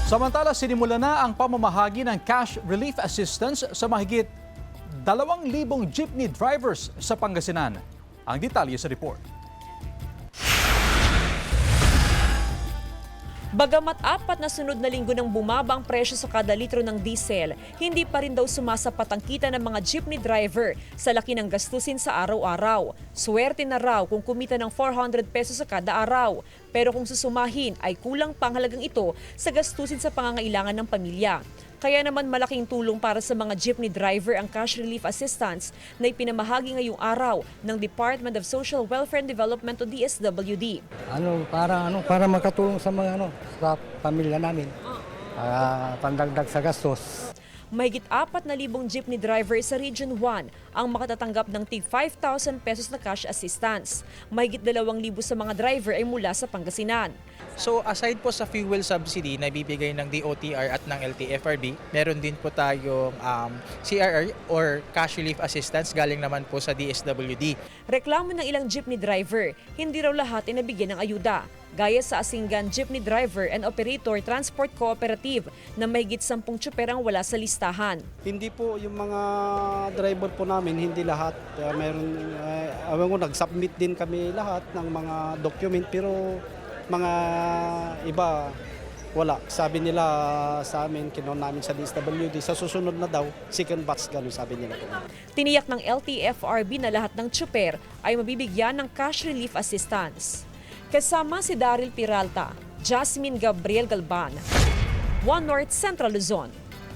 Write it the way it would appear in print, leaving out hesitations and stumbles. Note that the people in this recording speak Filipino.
Samantala, sinimula na ang pamamahagi ng cash relief assistance sa mahigit 2,000 jeepney drivers sa Pangasinan. Ang detalye sa report. Bagamat 4 na sunod na linggo nang bumaba ang presyo sa kada litro ng diesel, hindi pa rin daw sumasapat ang kita ng mga jeepney driver sa laki ng gastusin sa araw-araw. Swerte na raw kung kumita ng 400 pesos sa kada araw. Pero kung susumahin ay kulang pang halagang ito sa gastusin sa pangangailangan ng pamilya. Kaya naman malaking tulong para sa mga jeepney driver ang cash relief assistance na ipinamahagi ngayong araw ng Department of Social Welfare and Development o DSWD. Para makatulong sa mga sa pamilya namin. Pandagdag sa gastos. Mahigit 4,000 jeepney driver sa Region 1 ang makatatanggap ng tig 5,000 pesos na cash assistance. Mahigit 2,000 sa mga driver ay mula sa Pangasinan. So aside po sa fuel subsidy na ibibigay ng DOTR at ng LTFRB, meron din po tayong CRR or cash relief assistance galing naman po sa DSWD. Reklamo ng ilang jeepney driver, hindi raw lahat ay nabigyan ng ayuda. Gaya sa Asingan Jeepney Driver and Operator Transport Cooperative na mahigit 10 tsuper ang wala sa listahan. Hindi po yung mga driver po namin, hindi lahat. Nag-submit din kami lahat ng mga document pero mga iba wala. Sabi nila sa amin, kinuha namin sa DSWD, sa susunod na daw, second batch, ganun sabi nila. Tiniyak ng LTFRB na lahat ng tsuper ay mabibigyan ng cash relief assistance. Kasama si Daryl Peralta, Jasmine Gabriel Galban, One North Central Luzon.